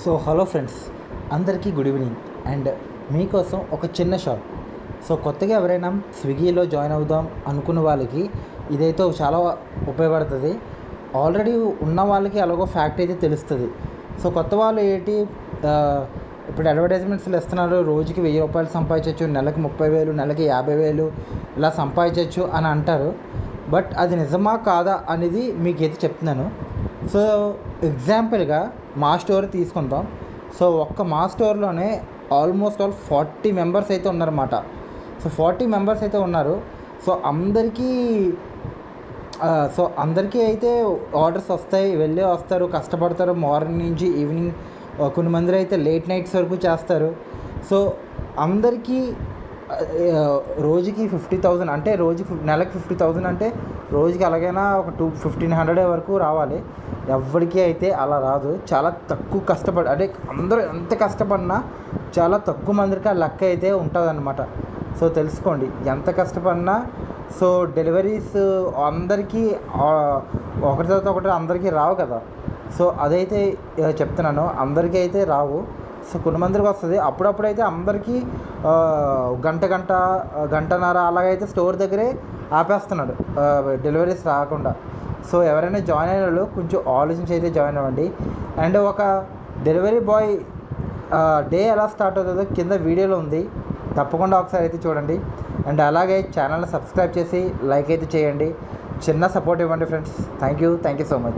Hello friends, అందరికీ good evening. And మీకోసం ఒక చిన్న షాప్. కొత్తగా ఎవరైనా స్విగ్గీలో జాయిన్ అవుదాం అనుకున్న వాళ్ళకి ఇదైతే చాలా ఉపయోగపడుతుంది. ఆల్రెడీ ఉన్న వాళ్ళకి ఎలాగో ఫ్యాక్ట్ అయితే తెలుస్తుంది. కొత్త వాళ్ళు ఏంటి, ఇప్పుడు అడ్వర్టైజ్మెంట్స్లో ఇస్తున్నారు, రోజుకి 1000 రూపాయలు సంపాదించవచ్చు, నెలకు 30,000, నెలకి 50,000 ఇలా సంపాదించవచ్చు అని అంటారు. బట్ అది నిజమా కాదా అనేది మీకైతే చెప్తున్నాను. ఎగ్జాంపుల్గా మా స్టోర్ తీసుకుందాం. ఒక్క మా స్టోర్లోనే ఆల్మోస్ట్ 40 మెంబర్స్ అయితే ఉన్నారన్నమాట. 40 మెంబర్స్ అయితే ఉన్నారు. అందరికీ అందరికీ అయితే ఆర్డర్స్ వస్తాయి, వెళ్ళే వస్తారు, కష్టపడతారు మార్నింగ్ నుంచి ఈవినింగ్. కొన్ని మంది అయితే లేట్ నైట్స్ వరకు చేస్తారు. అందరికీ రోజుకి 50,000 అంటే నెలకి 50,000 అంటే రోజుకి అలాగైనా ఒక 1,500 వరకు రావాలి. ఎవరికి అయితే అలా రాదు. చాలా తక్కువ కష్టపడి, అంటే అందరూ ఎంత కష్టపడినా చాలా తక్కువ మందికి ఆ లెక్క అయితే ఉంటుందన్నమాట. తెలుసుకోండి, ఎంత కష్టపడినా. డెలివరీస్ అందరికీ ఒకటి తర్వాత ఒకటి అందరికీ రావు కదా. అదైతే చెప్తున్నాను, అందరికీ అయితే రావు. కొన్ని మందికి వస్తుంది. అప్పుడప్పుడైతే అందరికీ గంటన్నర అలాగైతే స్టోర్ దగ్గరే ఆపేస్తున్నాడు డెలివరీస్ రాకుండా. ఎవరైనా జాయిన్ అయిన వాళ్ళు కొంచెం ఆలోచించి అయితే జాయిన్ అవ్వండి. అండ్ ఒక డెలివరీ బాయ్ డే ఎలా స్టార్ట్ అవుతుందో కింద వీడియోలో ఉంది, తప్పకుండా ఒకసారి అయితే చూడండి. అండ్ అలాగే ఛానల్ని సబ్స్క్రైబ్ చేసి లైక్ అయితే చేయండి. చిన్న సపోర్ట్ ఇవ్వండి friends. Thank you so much.